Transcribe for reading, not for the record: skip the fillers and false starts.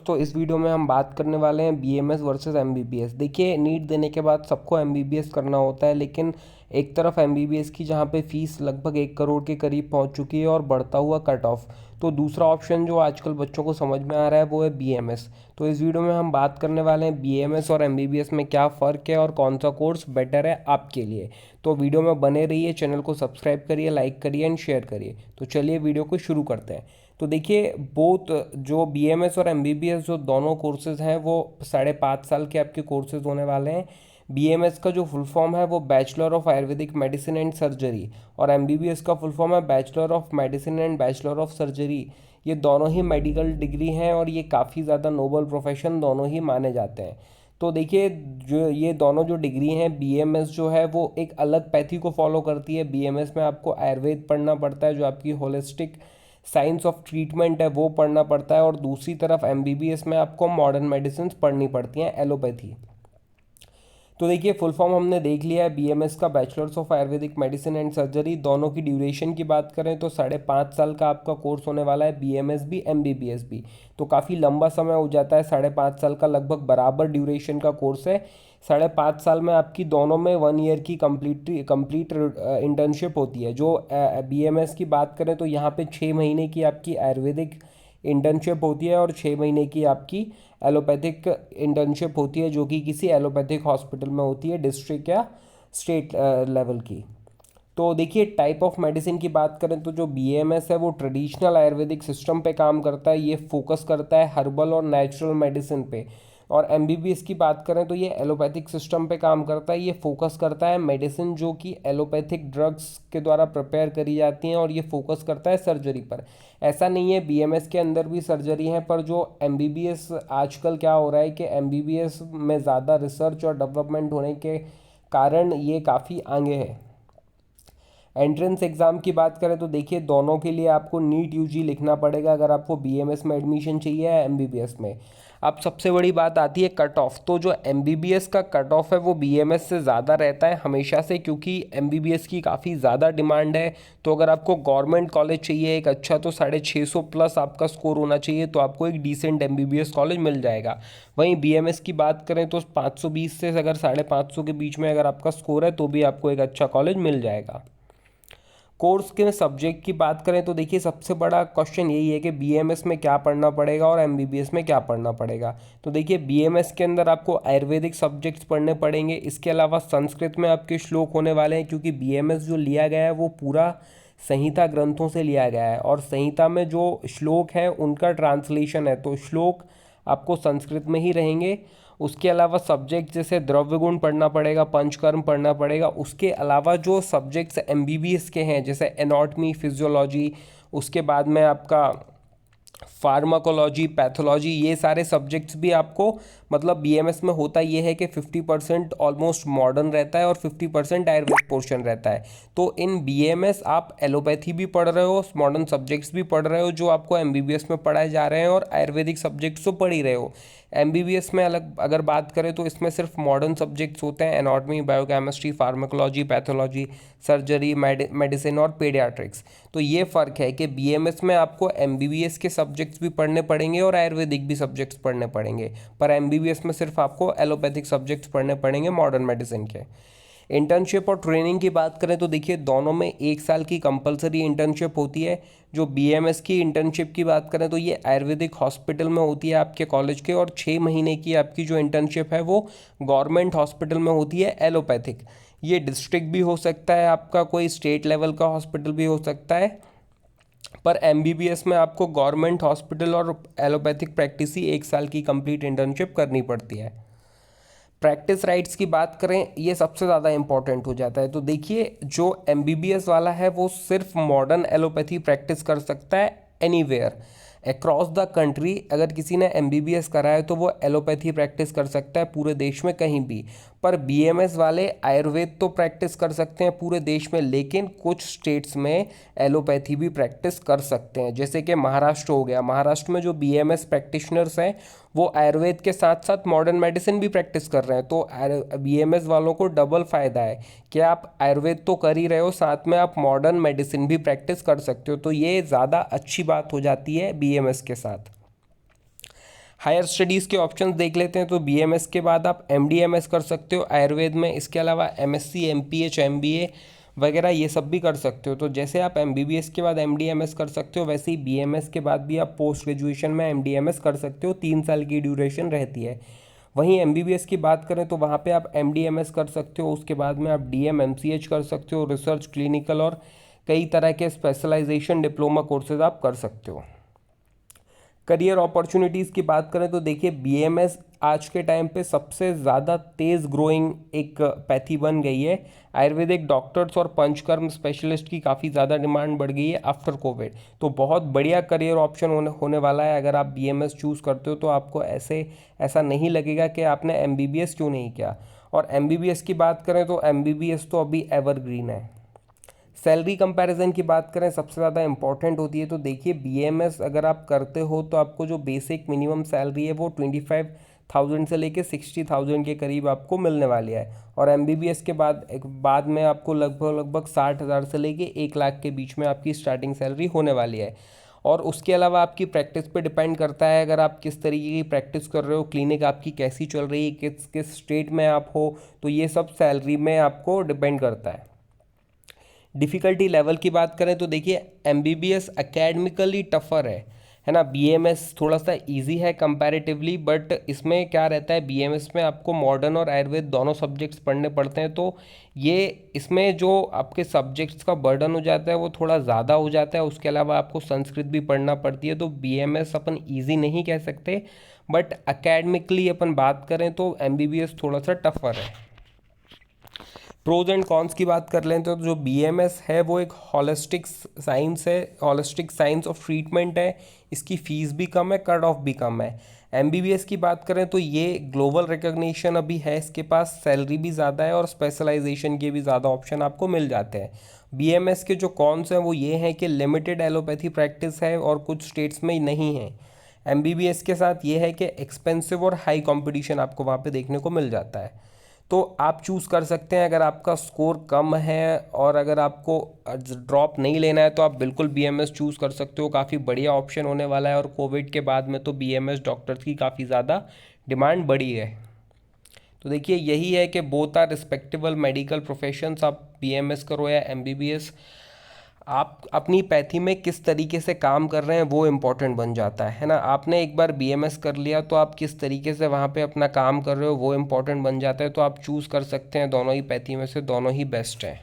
दोस्तों, इस वीडियो में हम बात करने वाले हैं बीएमएस वर्सेस एमबीबीएस। देखिए, नीट देने के बाद सबको एमबीबीएस करना होता है, लेकिन एक तरफ एमबीबीएस की जहाँ पे फीस लगभग 1 करोड़ के करीब पहुँच चुकी है और बढ़ता हुआ कट ऑफ, तो दूसरा ऑप्शन जो आजकल बच्चों को समझ में आ रहा है वो है बीएमएस। तो इस वीडियो में हम बात करने वाले हैं बीएमएस और एमबीबीएस में क्या फ़र्क है और कौन सा कोर्स बेटर है आपके लिए। तो वीडियो में बने रहिए, चैनल को सब्सक्राइब करिए, लाइक करिए एंड शेयर करिए। तो चलिए वीडियो को शुरू करते हैं। तो देखिए, बोथ जो बीएमएस और एमबीबीएस जो दोनों कोर्सेज हैं वो 5.5 साल के आपके कोर्सेज होने वाले हैं। बीएमएस का जो फुल फॉर्म है वो bachelor of Ayurvedic medicine and surgery, और एमबीबीएस का फुल फॉर्म है bachelor of medicine and bachelor of surgery. ये दोनों ही मेडिकल डिग्री हैं और ये काफ़ी ज़्यादा नोबल प्रोफेशन दोनों ही माने जाते हैं। तो देखिए, जो ये दोनों जो डिग्री हैं, बीएमएस जो है वो एक अलग पैथी को फॉलो करती है। बीएमएस में आपको आयुर्वेद पढ़ना पड़ता है, जो आपकी होलिस्टिक साइंस ऑफ ट्रीटमेंट है वो पढ़ना पड़ता है, और दूसरी तरफ एमबीबीएस में आपको मॉडर्न मेडिसिन पढ़नी पड़ती हैं, एलोपैथी। तो देखिए, फुल फॉर्म हमने देख लिया है बीएमएस का, bachelors of Ayurvedic medicine and surgery. दोनों की ड्यूरेशन की बात करें तो 5.5 साल का आपका कोर्स होने वाला है, बीएमएस भी एमबीबीएस भी। तो काफ़ी लंबा समय हो जाता है, 5.5 साल का लगभग बराबर ड्यूरेशन का कोर्स है। 5.5 साल में आपकी दोनों में 1 ईयर की कंप्लीट इंटर्नशिप होती है। जो बीएमएस की बात करें तो यहाँ पे 6 महीने की आपकी आयुर्वेदिक इंटर्नशिप होती है और 6 महीने की आपकी एलोपैथिक इंटर्नशिप होती है, जो कि किसी एलोपैथिक हॉस्पिटल में होती है, डिस्ट्रिक्ट या स्टेट लेवल की। तो देखिए, टाइप ऑफ मेडिसिन की बात करें तो जो बीएमएस है वो ट्रेडिशनल आयुर्वेदिक सिस्टम पे काम करता है, ये फोकस करता है हर्बल और नेचुरल मेडिसिन पे। और एमबीबीएस की बात करें तो ये एलोपैथिक सिस्टम पे काम करता है, ये फोकस करता है मेडिसिन जो कि एलोपैथिक ड्रग्स के द्वारा प्रिपेयर करी जाती हैं, और ये फोकस करता है सर्जरी पर। ऐसा नहीं है, बीएमएस के अंदर भी सर्जरी है, पर जो एमबीबीएस आजकल क्या हो रहा है कि एमबीबीएस में ज़्यादा रिसर्च और डेवलपमेंट होने के कारण ये काफ़ी आगे है। एंट्रेंस एग्ज़ाम की बात करें तो देखिए, दोनों के लिए आपको नीट यूजी लिखना पड़ेगा अगर आपको बीएमएस में एडमिशन चाहिए या एमबीबीएस में। अब सबसे बड़ी बात आती है कट ऑफ। तो जो एमबीबीएस का कट ऑफ है वो बीएमएस से ज़्यादा रहता है हमेशा से, क्योंकि एमबीबीएस की काफ़ी ज़्यादा डिमांड है। तो अगर आपको गवर्नमेंट कॉलेज चाहिए एक अच्छा, तो 650 प्लस आपका स्कोर होना चाहिए, तो आपको एक डिसेंट एमबीबीएस कॉलेज मिल जाएगा। वहीं बीएमएस की बात करें तो 520 से अगर 550 के बीच में अगर आपका स्कोर है तो भी आपको एक अच्छा कॉलेज मिल जाएगा। कोर्स के सब्जेक्ट की बात करें तो देखिए, सबसे बड़ा क्वेश्चन यही है कि बीएमएस में क्या पढ़ना पड़ेगा और एमबीबीएस में क्या पढ़ना पड़ेगा। तो देखिए, बीएमएस के अंदर आपको आयुर्वेदिक सब्जेक्ट्स पढ़ने पड़ेंगे, इसके अलावा संस्कृत में आपके श्लोक होने वाले हैं, क्योंकि बीएमएस जो लिया गया है वो पूरा संहिता ग्रंथों से लिया गया है, और संहिता में जो श्लोक हैं उनका ट्रांसलेशन है, तो श्लोक आपको संस्कृत में ही रहेंगे। उसके अलावा सब्जेक्ट जैसे द्रव्य गुण पढ़ना पड़ेगा, पंचकर्म पढ़ना पड़ेगा। उसके अलावा जो सब्जेक्ट्स एमबीबीएस के हैं जैसे एनाटॉमी, फिजियोलॉजी, उसके बाद में आपका फार्माकोलॉजी, पैथोलॉजी, ये सारे सब्जेक्ट्स भी आपको, मतलब बीएमएस में होता ये है कि 50% ऑलमोस्ट मॉडर्न रहता है और 50% आयुर्वेद पोर्शन रहता है। तो इन बीएमएस आप एलोपैथी भी पढ़ रहे हो, मॉडर्न सब्जेक्ट्स भी पढ़ रहे हो जो आपको एमबीबीएस में पढ़ाए जा रहे हैं, और आयुर्वेदिक सब्जेक्ट्स तो पढ़ ही रहे हो। एमबीबीएस में अलग अगर बात करें तो इसमें सिर्फ मॉडर्न सब्जेक्ट्स होते हैं, anatomy, biochemistry, pharmacology, pathology, surgery, medicine और पीडियाट्रिक्स। तो ये फ़र्क है कि बीएमएस में आपको एमबीबीएस के सब्जेक्ट्स भी पढ़ने पड़ेंगे और आयुर्वेदिक भी सब्जेक्ट्स पढ़ने पड़ेंगे, पर एमबीबीएस में सिर्फ आपको एलोपैथिक सब्जेक्ट्स पढ़ने पड़ेंगे मॉडर्न मेडिसिन के। इंटर्नशिप और ट्रेनिंग की बात करें तो देखिए, दोनों में 1 साल की कंपलसरी इंटर्नशिप होती है। जो बीएमएस की इंटर्नशिप की बात करें तो ये आयुर्वेदिक हॉस्पिटल में होती है आपके कॉलेज के, और 6 महीने की आपकी जो इंटर्नशिप है वो गवर्नमेंट हॉस्पिटल में होती है, एलोपैथिक। ये डिस्ट्रिक्ट भी हो सकता है आपका, कोई स्टेट लेवल का हॉस्पिटल भी हो सकता है, पर एमबीबीएस में आपको गवर्नमेंट हॉस्पिटल और एलोपैथिक प्रैक्टिस ही 1 साल की कंप्लीट इंटर्नशिप करनी पड़ती है। प्रैक्टिस राइट्स की बात करें, ये सबसे ज़्यादा इंपॉर्टेंट हो जाता है। तो देखिए, जो एमबीबीएस वाला है वो सिर्फ मॉडर्न एलोपैथी प्रैक्टिस कर सकता है एनीवेयर अक्रॉस द कंट्री। अगर किसी ने एमबीबीएस करा है तो वो एलोपैथी प्रैक्टिस कर सकता है पूरे देश में कहीं भी। पर बीएमएस वाले आयुर्वेद तो प्रैक्टिस कर सकते हैं पूरे देश में, लेकिन कुछ स्टेट्स में एलोपैथी भी प्रैक्टिस कर सकते हैं, जैसे कि महाराष्ट्र हो गया। महाराष्ट्र में जो बीएमएस प्रैक्टिशनर्स हैं वो आयुर्वेद के साथ साथ मॉडर्न मेडिसिन भी प्रैक्टिस कर रहे हैं। तो बीएमएस वालों को डबल फ़ायदा है कि आप आयुर्वेद तो कर ही रहे हो, साथ में आप मॉडर्न मेडिसिन भी प्रैक्टिस कर सकते हो, तो ये ज़्यादा अच्छी बात हो जाती है बीएमएस के साथ। हायर स्टडीज़ के ऑप्शंस देख लेते हैं। तो बीएमएस के बाद आप एमडीएमएस कर सकते हो आयुर्वेद में, इसके अलावा एमएससी, एमपीएच, एमबीए वगैरह ये सब भी कर सकते हो। तो जैसे आप एमबीबीएस के बाद एमडीएमएस कर सकते हो, वैसे ही बीएमएस के बाद भी आप पोस्ट ग्रेजुएशन में एमडीएमएस कर सकते हो, 3 साल की ड्यूरेशन रहती है। वहीं एमबीबीएस की बात करें तो वहाँ पे आप एमडीएमएस कर सकते हो, उसके बाद में आप डीएम एमसीएच कर सकते हो, रिसर्च, क्लिनिकल और कई तरह के स्पेशलाइजेशन डिप्लोमा कोर्सेज आप कर सकते हो। करियर अपॉर्चुनिटीज़ की बात करें तो देखिए बीएमएस आज के टाइम पे सबसे ज़्यादा तेज़ ग्रोइंग एक पैथी बन गई है। आयुर्वेदिक डॉक्टर्स और पंचकर्म स्पेशलिस्ट की काफ़ी ज़्यादा डिमांड बढ़ गई है आफ्टर कोविड। तो बहुत बढ़िया करियर ऑप्शन होने वाला है। अगर आप बीएमएस चूज़ करते हो तो आपको ऐसा नहीं लगेगा कि आपने एमबीबीएस क्यों नहीं किया। और एमबीबीएस की बात करें तो एमबीबीएस तो अभी एवरग्रीन है। सैलरी कंपैरिजन की बात करें सबसे ज़्यादा इंपॉर्टेंट होती है। तो देखिए बीएमएस अगर आप करते हो तो आपको जो बेसिक मिनिमम सैलरी है वो 25,000 से लेके 60,000 के करीब आपको मिलने वाली है। और एमबीबीएस के बाद में आपको लगभग 60,000 से लेके 1 लाख के बीच में आपकी स्टार्टिंग सैलरी होने वाली है। और उसके अलावा आपकी प्रैक्टिस पे डिपेंड करता है, अगर आप किस तरीके की प्रैक्टिस कर रहे हो, क्लिनिक आपकी कैसी चल रही है, किस किस स्टेट में आप हो, तो ये सब सैलरी में आपको डिपेंड करता है। डिफ़िकल्टी लेवल की बात करें तो देखिए एमबीबीएस एकेडमिकली टफ़र है ना। बीएमएस थोड़ा सा इजी है कंपैरेटिवली, बट इसमें क्या रहता है, बीएमएस में आपको मॉडर्न और आयुर्वेद दोनों सब्जेक्ट्स पढ़ने पड़ते हैं। तो ये इसमें जो आपके सब्जेक्ट्स का बर्डन हो जाता है वो थोड़ा ज़्यादा हो जाता है। उसके अलावा आपको संस्कृत भी पढ़ना पड़ती है। तो बीएमएस अपन ईजी नहीं कह सकते, बट एकेडमिकली अपन बात करें तो एमबीबीएस थोड़ा सा टफ़र है। प्रोज एंड कॉन्स की बात कर लें तो जो बीएमएस है वो एक हॉलिस्टिक साइंस है, हॉलिस्टिक साइंस ऑफ ट्रीटमेंट है। इसकी फ़ीस भी कम है, कट ऑफ भी कम है। एमबीबीएस की बात करें तो ये ग्लोबल रिकॉग्निशन अभी है, इसके पास सैलरी भी ज़्यादा है और स्पेशलाइजेशन के भी ज़्यादा ऑप्शन आपको मिल जाते हैं। बीएमएस के जो कॉन्स हैं वो ये हैं कि लिमिटेड एलोपैथी प्रैक्टिस है और कुछ स्टेट्स में नहीं है। एमबीबीएस के साथ ये है कि एक्सपेंसिव और हाई कंपटीशन आपको वहाँ पे देखने को मिल जाता है। तो आप चूज़ कर सकते हैं, अगर आपका स्कोर कम है और अगर आपको ड्रॉप नहीं लेना है तो आप बिल्कुल बीएमएस चूज़ कर सकते हो। काफ़ी बढ़िया ऑप्शन होने वाला है और कोविड के बाद में तो बीएमएस डॉक्टर्स की काफ़ी ज़्यादा डिमांड बढ़ी है। तो देखिए यही है कि both are respectable medical professions. आप बीएमएस करो या एमबीबीएस, आप अपनी पैथी में किस तरीके से काम कर रहे हैं वो इम्पोर्टेंट बन जाता है ना। आपने एक बार बीएमएस कर लिया तो आप किस तरीके से वहाँ पे अपना काम कर रहे हो वो इम्पोर्टेंट बन जाता है। तो आप चूज़ कर सकते हैं, दोनों ही पैथी में से दोनों ही बेस्ट हैं।